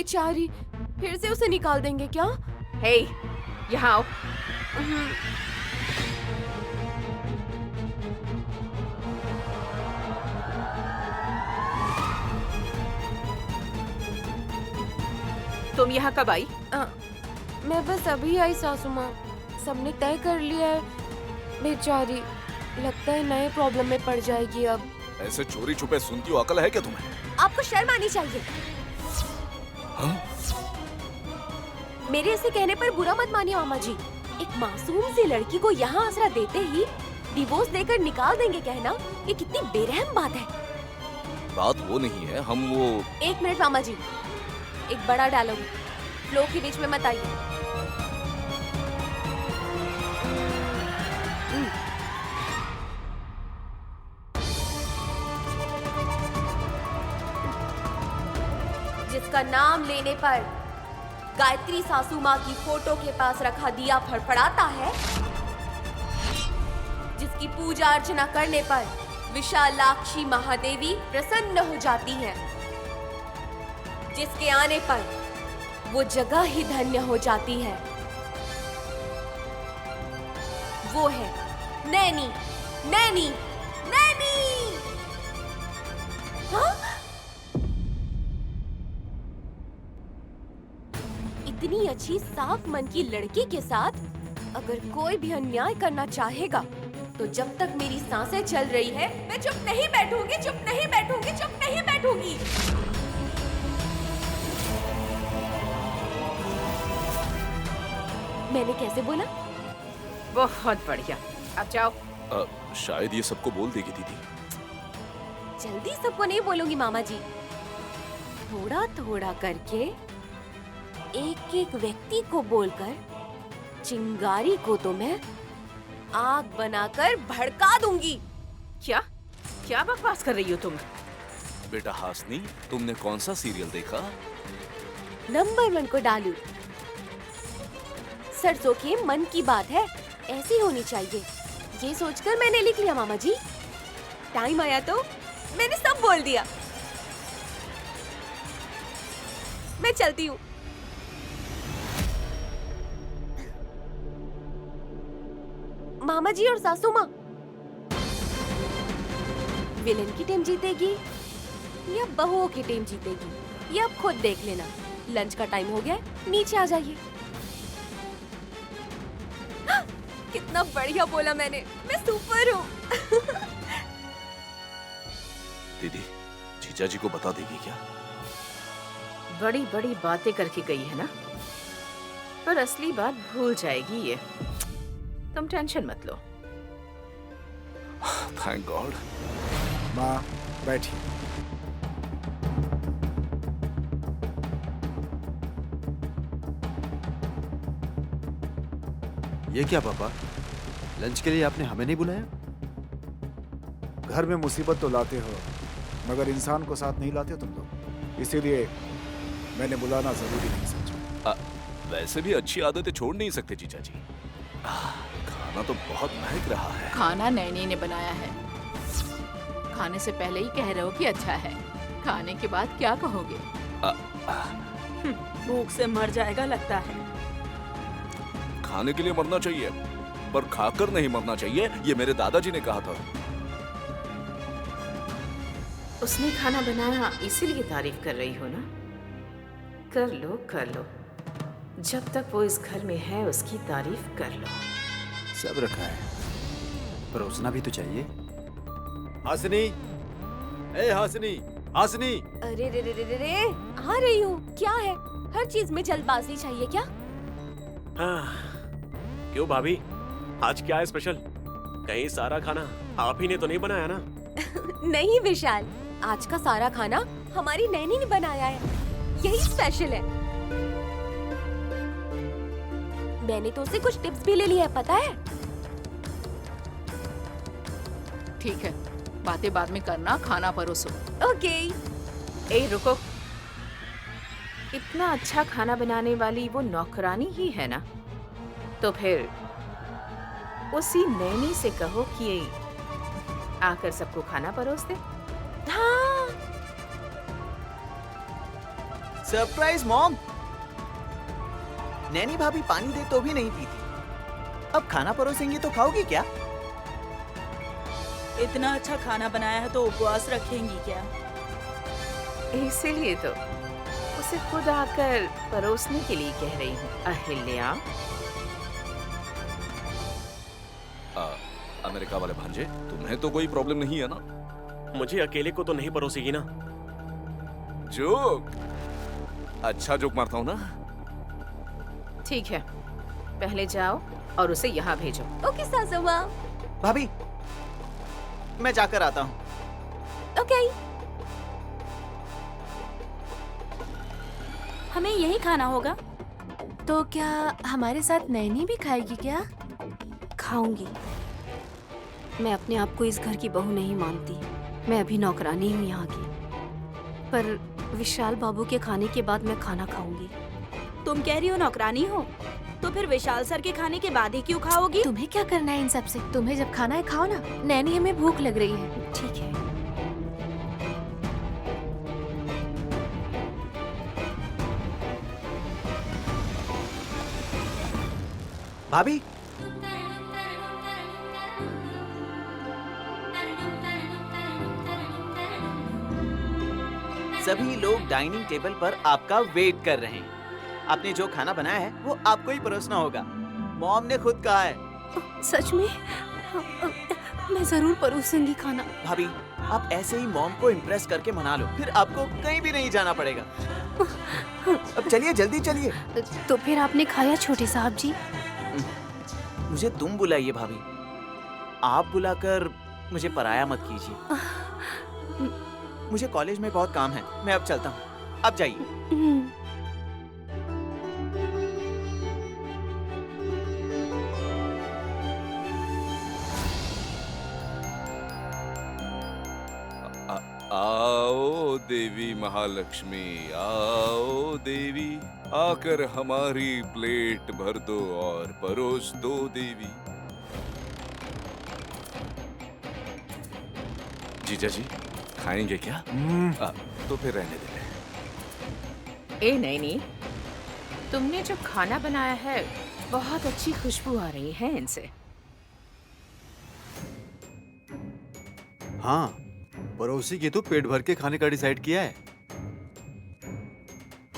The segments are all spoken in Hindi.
बेचारी, फिर से उसे निकाल देंगे क्या? हे, यहाँ आओ। तुम यहाँ कब आई? मैं बस अभी आई सासू माँ। सबने तय कर लिया है। बेचारी, लगता है नए प्रॉब्लम में पड़ जाएगी अब। ऐसे चोरी छुपे सुनती हो, अकल है क्या तुम्हें? आपको शर्म आनी चाहिए। हाँ? मेरे ऐसे कहने पर बुरा मत मानिए मामा जी। एक मासूम सी लड़की को यहाँ आसरा देते ही डिवोर्स देकर निकाल देंगे कहना, ये कितनी बेरहम बात है। बात वो नहीं है, हम वो। एक मिनट मामा जी, एक बड़ा डायलॉग, फ्लो के बीच में मत आइए। जिसका नाम लेने पर गायत्री सासू माँ की फोटो के पास रखा दिया फड़फड़ाता है, जिसकी पूजा अर्चना करने पर विशालाक्षी महादेवी प्रसन्न हो जाती हैं, जिसके आने पर वो जगह ही धन्य हो जाती है, वो है नैनी। नैनी, नैनी। हाँ? इतनी अच्छी साफ मन की लड़की के साथ अगर कोई भी अन्याय करना चाहेगा तो जब तक मेरी सांसें चल रही है मैं चुप नहीं बैठूंगी, चुप नहीं बैठूंगी, चुप नहीं बैठूंगी। मैंने कैसे बोला? बहुत बढ़िया, अब जाओ। शायद ये सबको बोल देगी दीदी। जल्दी सबको नहीं बोलूंगी मामा जी, थोड़ा थोड़ा करके एक एक व्यक्ति को बोलकर चिंगारी को तो मैं आग बनाकर भड़का दूंगी। क्या क्या बकवास कर रही हो तुम? बेटा हासनी, तुमने कौन सा सीरियल देखा? नंबर 1 को डालू। सरसों के मन की बात है, ऐसी होनी चाहिए, ये सोचकर मैंने लिख लिया मामा जी। टाइम आया तो मैंने सब बोल दिया। मैं चलती हूँ। मामा जी और सासू माँ, विलेन की टीम जीतेगी या बहुओं की टीम जीतेगी, ये अब खुद देख लेना। लंच का टाइम हो गया, नीचे आ जाइए। कितना बढ़िया बोला मैंने, मैं सुपर हूँ। दीदी, जीजा जी को बता देगी क्या? बड़ी बड़ी बातें करके गई है ना, पर असली बात भूल जाएगी ये। तुम टेंशन मत लो। Thank God. माँ बैठी। ये क्या पापा, लंच के लिए आपने हमें नहीं बुलाया? घर में मुसीबत तो लाते हो मगर इंसान को साथ नहीं लाते तुम लोग, इसीलिए मैंने बुलाना जरूरी नहीं समझा। वैसे भी अच्छी आदतें छोड़ नहीं सकते जीजा जी। खाना तो बहुत महक रहा है। खाना नैनी ने बनाया है। खाने से पहले ही कह रहे हो कि अच्छा है, खाने के बाद क्या कहोगे? भूख से मर जाएगा लगता है। खाने के लिए मरना चाहिए पर खाकर नहीं मरना चाहिए, ये मेरे दादाजी ने कहा था। उसने खाना बनाया इसीलिए तारीफ कर रही हो ना? कर लो कर लो, जब तक वो इस घर में है उसकी तारीफ कर लो। सब रखा है, परोसना भी तो चाहिए। हासनी, ए हासनी, हासनी। अरे रे रे रे रे रे, आ रही हूँ। क्या है, हर चीज में जल्दबाजी चाहिए क्या? क्यों भाभी, आज क्या है स्पेशल? कहीं सारा खाना आप ही ने तो नहीं बनाया ना? नहीं विशाल, आज का सारा खाना हमारी नैनी ने बनाया है, यही स्पेशल है। मैंने तो उससे कुछ टिप्स भी ले लिया है, पता है? ठीक है, बातें बाद में करना, खाना परोसो। ओके। ए रुको, इतना अच्छा खाना बनाने वाली वो नौकरानी ही है ना, तो फिर उसी नैनी से कहो कि आकर सबको खाना परोस दे। हाँ। Surprise mom. नैनी भाभी पानी दे तो भी नहीं पीती, अब खाना परोसेंगी तो खाओगी क्या? इतना अच्छा खाना बनाया है तो उपवास रखेंगी क्या? इसीलिए तो उसे खुद आकर परोसने के लिए कह रही हूँ। अहिल्या, अमेरिका वाले भांजे, तुम्हें तो कोई प्रॉब्लम नहीं है ना? मुझे अकेले को तो नहीं परोसेगी ना? जोक, अच्छा जोक मारता हूँ ना? ठीक है, पहले जाओ और उसे यहाँ भेजो। ओके सासू माँ। भाभी, मैं जाकर आता हूँ। ओके। हमें यही खाना होगा। तो क्या हमारे साथ नैनी भी खाएगी क्या? खाऊंगी। मैं अपने आप को इस घर की बहू नहीं मानती। मैं अभी नौकरानी हूँ यहाँ की, पर विशाल बाबू के खाने के बाद मैं खाना खाऊंगी। तुम कह रही हो नौकरानी हो, तो फिर विशाल सर के खाने के बाद ही क्यों खाओगी? तुम्हें क्या करना है इन सब से? तुम्हें जब खाना है खाओ ना। नैनी, हमें भूख लग रही है। ठीक है। भाभी, सभी लोग डाइनिंग टेबल पर आपका वेट कर रहे हैं। आपने जो खाना बनाया है वो आपको ही परोसना होगा। मॉम ने खुद कहा है। सच में? मैं जरूर परोसूंगी खाना। भाभी, आप ऐसे ही मॉम को इम्प्रेस करके मना लो, फिर आपको कहीं भी नहीं जाना पड़ेगा। अब चलिए, जल्दी चलिए। तो फिर आपने खाया छोटे साहब जी? मुझे तुम बुलाइए भाभी, आप बुलाकर मुझे पराया मत कीजिए। मुझे कॉलेज में बहुत काम है, मैं अब चलता हूँ। आप जाइए। आओ देवी महालक्ष्मी, आओ देवी, आकर हमारी प्लेट भर दो और परोस दो देवी। जीजा जी, खाएंगे क्या? तो फिर रहने दे। ए नैनी, तुमने जो खाना बनाया है बहुत अच्छी खुशबू आ रही है इनसे। हाँ, पड़ोसी की तो पेट भर के खाने का डिसाइड किया है।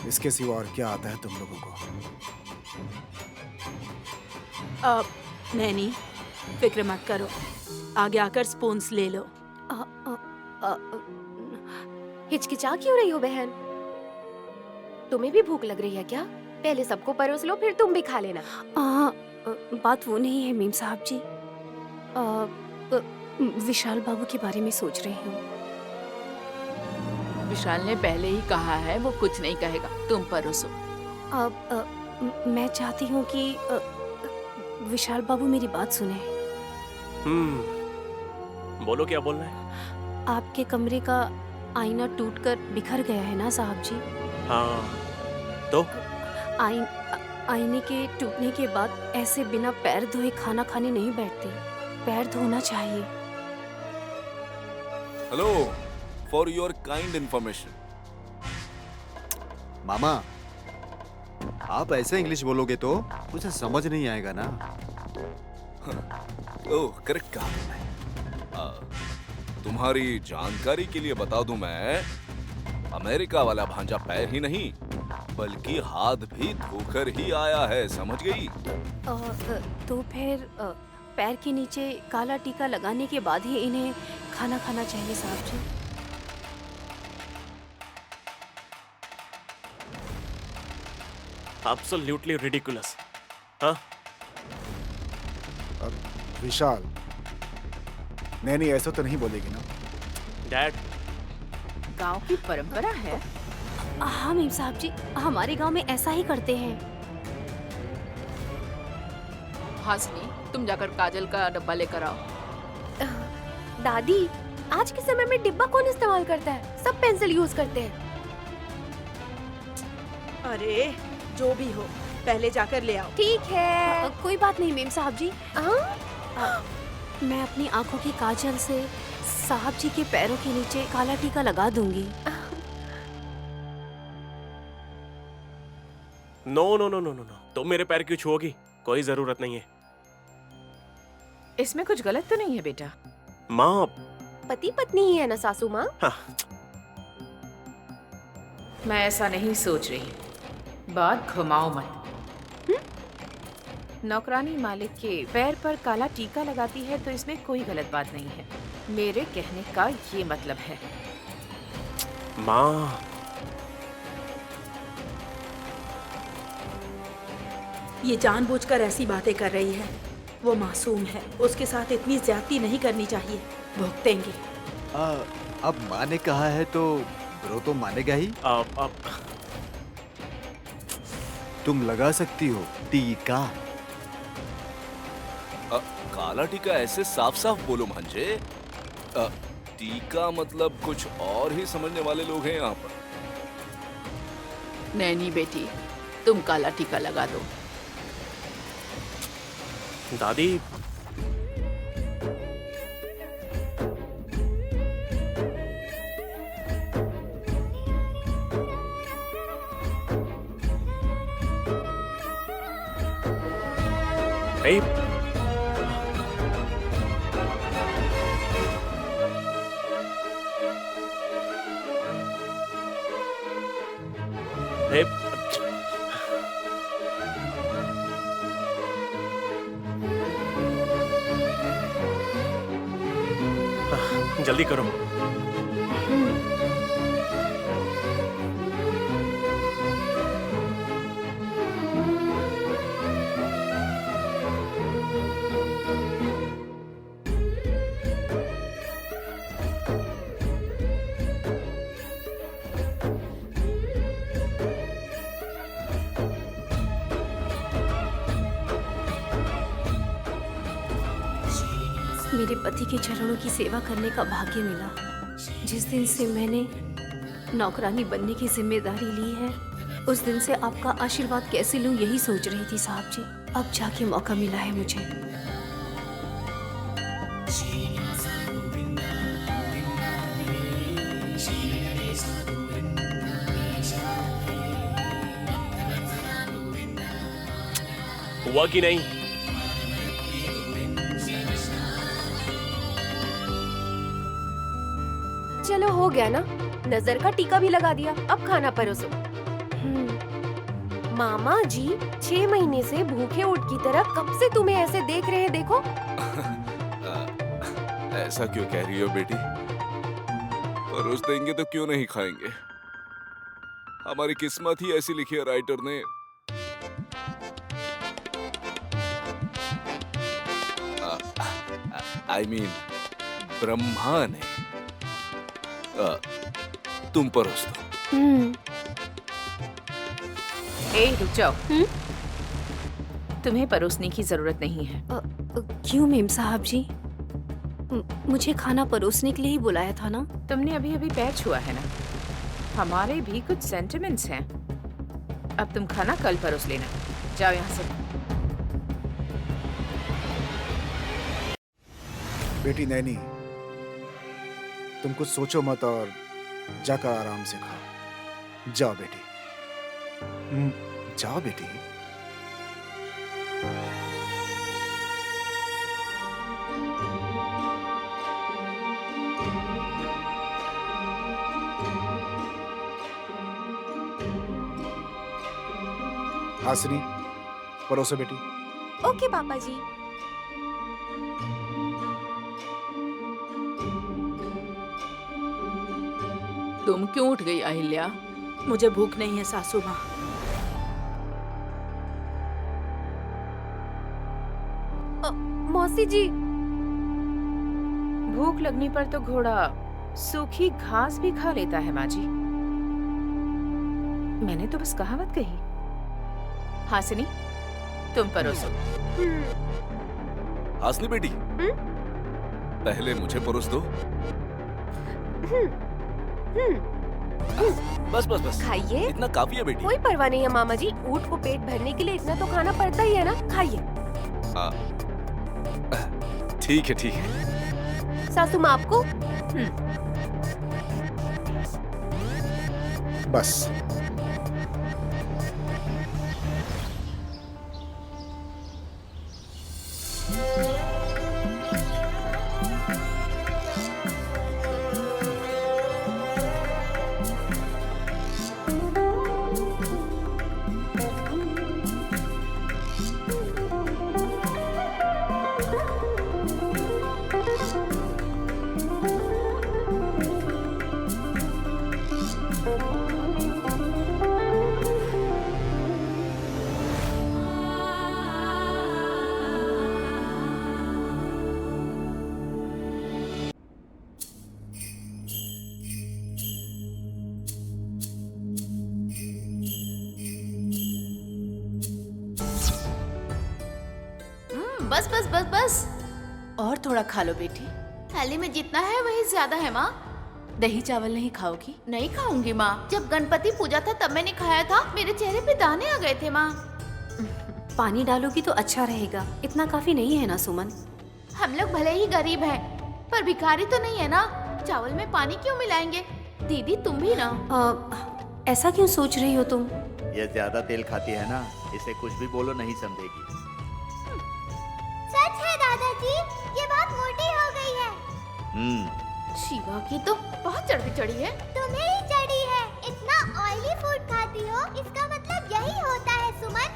इसके सिवा और क्या आता है तुम लोगों को? नैनी, फिक्र मत करो, आगे आकर स्पून्स ले लो। हिचकिचा क्यों रही हो बहन? तुम्हें भी भूख लग रही है क्या? पहले सबको परोस लो, फिर तुम भी खा लेना। बात वो नहीं है मीम साहब जी। विशाल बाबू के बारे में सोच रही हूँ। विशाल ने पहले ही कहा है वो कुछ नहीं कहेगा, तुम परोसो। मैं चाहती हूँ कि विशाल बाबू मेरी बात सुने। बोलो, क्या बोलना है? आपके कमरे का आईना टूटकर बिखर गया है ना साहब जी? हाँ, तो आईने के टूटने के बाद ऐसे बिना पैर धोए खाना खाने नहीं बैठते, पैर धोना चाहिए। Hello, for your kind information. मामा, आप ऐसे इंग्लिश बोलोगे तो उसे समझ नहीं आएगा ना। ओह, करेक्ट कहा तुमने। तुम्हारी जानकारी के लिए बता दूं, मैं अमेरिका वाला भांजा पैर ही नहीं बल्कि हाथ भी धोकर ही आया है, समझ गई? तो फिर पैर के नीचे काला टीका लगाने के बाद ही इन्हें खाना खाना चाहिए साहब जी। Absolutely ridiculous. हाँ? विशाल, नैनी ऐसा तो नहीं बोलेगी ना? डैड, गांव की परंपरा है। हाँ मीम साहब जी, हमारे गांव में ऐसा ही करते हैं। हासनी, तुम जाकर काजल का डब्बा लेकर आओ। दादी, आज के समय में डिब्बा कौन इस्तेमाल करता है? सब पेंसिल यूज करते हैं। अरे जो भी हो, पहले जाकर ले आओ। ठीक है, कोई बात नहीं मेम साहब जी। मैं अपनी आंखों की काजल से साहब जी के पैरों के नीचे काला टीका लगा दूंगी। No no no no no no, तुम मेरे पैर क्यों छुओगी? कोई जरूरत नहीं है। इसमें कुछ गलत तो नहीं है बेटा? माँ, पति पत्नी ही है ना सासू माँ? मैं ऐसा नहीं सोच रही, बात घुमाओ मत। नौकरानी मालिक के पैर पर काला टीका लगाती है तो इसमें कोई गलत बात नहीं है। मेरे कहने का ये मतलब है। माँ, ये जानबूझकर ऐसी बातें कर रही है। वो मासूम है, उसके साथ इतनी ज्यादती नहीं करनी चाहिए। भुगतेंगे। अब माँ ने कहा है तो ब्रो तो मानेगा ही। तुम लगा सकती हो टीका। काला टीका ऐसे साफ साफ बोलो भांजे। टीका मतलब कुछ और ही समझने वाले लोग हैं यहाँ पर। नैनी बेटी, तुम काला टीका लगा दो। दादी, hey. Hey. जल्दी करो। मेरे पति के चरणों की सेवा करने का भाग्य मिला। जिस दिन से मैंने नौकरानी बनने की जिम्मेदारी ली है, उस दिन से आपका आशीर्वाद कैसे लूं यही सोच रही थी साहब जी। अब जाके मौका मिला है मुझे। हुआ कि नहीं? चलो हो गया ना, नजर का टीका भी लगा दिया। अब खाना परोसो। मामा जी 6 महीने से भूखे ऊँट की तरह कब से तुम्हें ऐसे देख रहे हैं, देखो। ऐसा क्यों कह रही हो बेटी? परोस देंगे तो क्यों नहीं खाएंगे? हमारी किस्मत ही ऐसी लिखी है राइटर ने। आई मीन ब्रह्मा ने। तुम परोस दो। रुक जाओ। तुम्हें परोसने की जरूरत नहीं है। क्यों मेम साहब जी? मुझे खाना परोसने के लिए ही बुलाया था ना। तुमने अभी अभी पैर छुआ है ना। हमारे भी कुछ सेंटिमेंट्स हैं। अब तुम खाना कल परोस लेना। जाओ यहाँ से। बेटी नैनी, तुम कुछ सोचो मत और जाकर आराम से खाओ। जाओ बेटी, जाओ बेटी। हासिनी, परोसो बेटी। ओके पापा जी। तुम क्यों उठ गई अहिल्या? मुझे भूख नहीं है सासू माँ। मौसी जी, भूख लगने पर तो घोड़ा सूखी घास भी खा लेता है माँ जी। मैंने तो बस कहावत कही। हासिनी, तुम परोसो। हासिनी बेटी, पहले मुझे परोस दो। बस बस बस, खाइए। इतना काफी है बेटी। कोई परवाह नहीं है मामा जी, ऊँट को पेट भरने के लिए इतना तो खाना पड़ता ही है ना। खाइए। ठीक है ठीक है। सासू माँ आपको? बस बस बस बस बस। और थोड़ा खा लो बेटी। थाली में जितना है वही ज्यादा है माँ। दही चावल नहीं खाओगी? नहीं खाऊंगी माँ। जब गणपति पूजा था तब मैंने खाया था, मेरे चेहरे पे दाने आ गए थे माँ। पानी डालोगी तो अच्छा रहेगा, इतना काफी नहीं है ना सुमन? हम लोग भले ही गरीब हैं, पर भिखारी तो नहीं है ना। चावल में पानी क्यों मिलाएंगे? दीदी तुम भी ना। ऐसा क्यों सोच रही हो तुम? ये ज्यादा तेल खाती है ना, इसे कुछ भी बोलो नहीं समझेगी। सच है दादाजी, ये बहुत मोटी हो गई है। शिवा की तो बहुत चढ़ी है। तुम्हें ही चढ़ी है। इतना ऑयली फूड खाती हो, इसका मतलब यही होता है सुमन।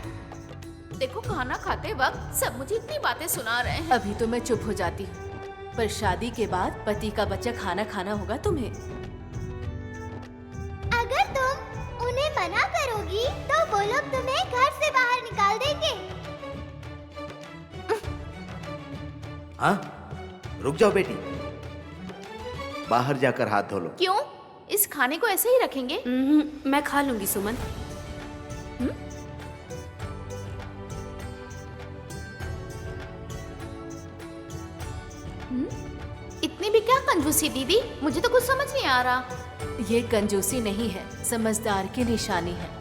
देखो खाना खाते वक्त सब मुझे इतनी बातें सुना रहे हैं। अभी तो मैं चुप हो जाती हूँ, पर शादी के बाद पति का बच्चा खाना खाना होगा तुम्हें। अगर तुम उन्हें मना करोगी तो वो लोग तुम्हें घर से बाहर निकाल देंगे। हाँ, रुक जाओ बेटी, बाहर जाकर हाथ धो लो। क्यों? इस खाने को ऐसे ही रखेंगे? मैं खा लूंगी सुमन। इतनी भी क्या कंजूसी दीदी, मुझे तो कुछ समझ नहीं आ रहा। ये कंजूसी नहीं है, समझदार की निशानी है।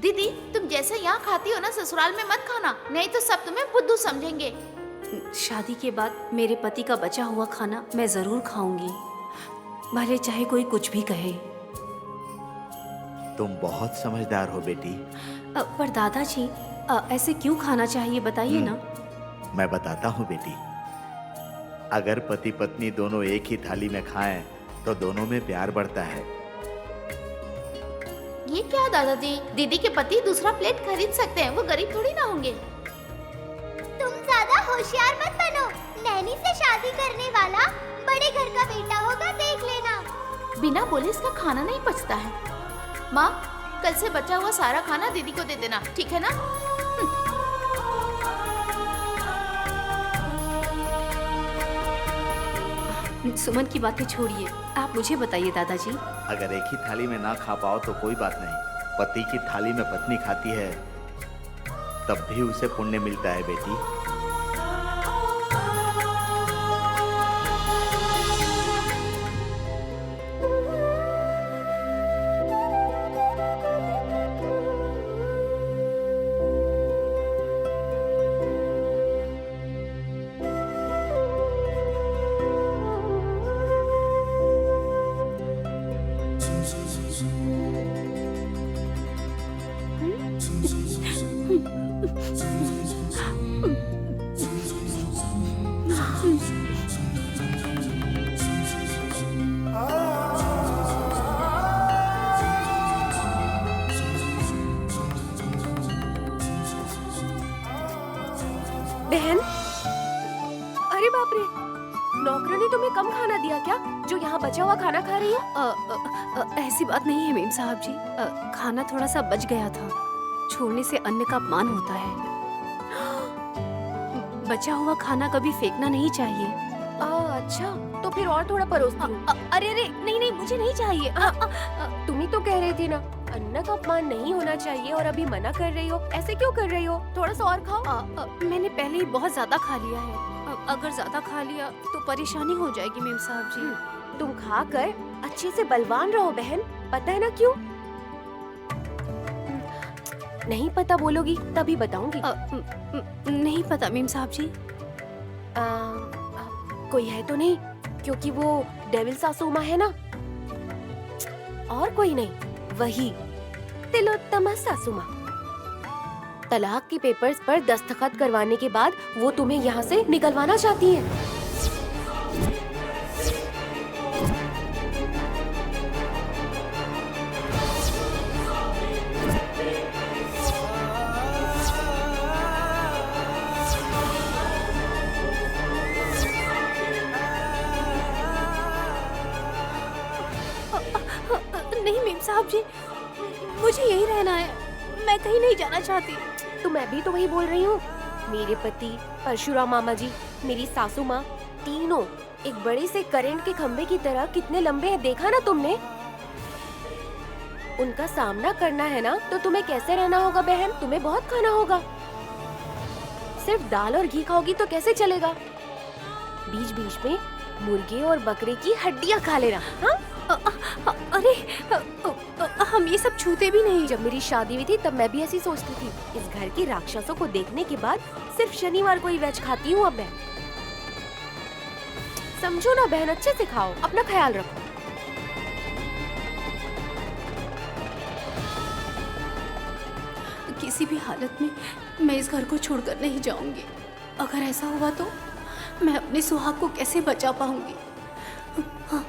दीदी तुम जैसे यहाँ खाती हो ना, ससुराल में मत खाना, नहीं तो सब तुम्हें बुद्धू समझेंगे। शादी के बाद मेरे पति का बचा हुआ खाना मैं जरूर खाऊंगी, भले चाहे कोई कुछ भी कहे। तुम बहुत समझदार हो बेटी। पर दादाजी ऐसे क्यों खाना चाहिए बताइए ना। मैं बताता हूँ बेटी, अगर पति पत्नी दोनों एक ही थाली में खाएं तो दोनों में प्यार बढ़ता है। ये क्या दादाजी, दीदी के पति दूसरा प्लेट खरीद सकते हैं, वो गरीब थोड़ी ना होंगे। तुम ज्यादा होशियार मत बनो, नैनी से शादी करने वाला बड़े घर का बेटा होगा, देख लेना। बिना बोले इसका खाना नहीं पचता है। माँ कल से बचा हुआ सारा खाना दीदी को दे देना, ठीक है ना? सुमन की बातें छोड़िए, आप मुझे बताइए दादाजी। अगर एक ही थाली में ना खा पाओ तो कोई बात नहीं, पति की थाली में पत्नी खाती है तब भी उसे पुण्य मिलता है बेटी। बहन, अरे बाप रे, नौकरानी तुम्हें कम खाना दिया क्या, जो यहाँ बचा हुआ खाना खा रही है? ऐसी बात नहीं है मेम साहब जी, खाना थोड़ा सा बच गया था। छोड़ने से अन्न का अपमान होता है। बचा हुआ खाना कभी फेंकना नहीं चाहिए। अच्छा, तो फिर और थोड़ा परोसती हूँ। अरे अरे नहीं नहीं, मुझे नहीं चाहिए। तुम ही तो कह रही थी ना अन्न का अपमान नहीं होना चाहिए, और अभी मना कर रही हो। ऐसे क्यों कर रही हो? थोड़ा सा और खाओ। मैंने पहले ही बहुत ज्यादा खा लिया है, अगर ज्यादा खा लिया तो परेशानी हो जाएगी मेम साहब जी। तुम खा कर अच्छे से बलवान रहो बहन, पता है ना क्यों? नहीं पता बोलोगी तभी बताऊंगी। नहीं पता मेम साहब जी। कोई है तो नहीं, क्योंकि वो डेविल सासू माँ है ना। और कोई नहीं, वही तिलोत्तमा सासुमा, तलाक के पेपर्स पर दस्तखत करवाने के बाद वो तुम्हें यहाँ से निकलवाना चाहती है। नहीं मेम साहब जी, मुझे यही रहना है, मैं कहीं नहीं जाना चाहती। तो मैं भी तो वही बोल रही हूँ। मेरे पति, परशुराम मामा जी, मेरी सासू माँ, तीनों एक बड़े से करंट के खंभे की तरह कितने लंबे हैं, देखा ना तुमने? उनका सामना करना है ना, तो तुम्हें कैसे रहना होगा बहन? तुम्हें बहुत खाना होगा। सिर्फ दाल और घी खाओगी तो कैसे चलेगा? बीच बीच में मुर्गे और बकरे की हड्डियाँ खा लेना। हाँ? अरे हम ये सब छूते भी नहीं। जब मेरी शादी हुई थी तब मैं भी ऐसी सोचती थी। इस घर के राक्षसों को देखने के बाद सिर्फ शनिवार को ही वेज खाती हूँ अब मैं। समझो ना बहन, अच्छे से खाओ, अपना ख्याल रखो। किसी भी हालत में मैं इस घर को छोड़कर नहीं जाऊंगी। अगर ऐसा हुआ तो मैं अपने सुहाग को कैसे बचा पाऊंगी? हाँ।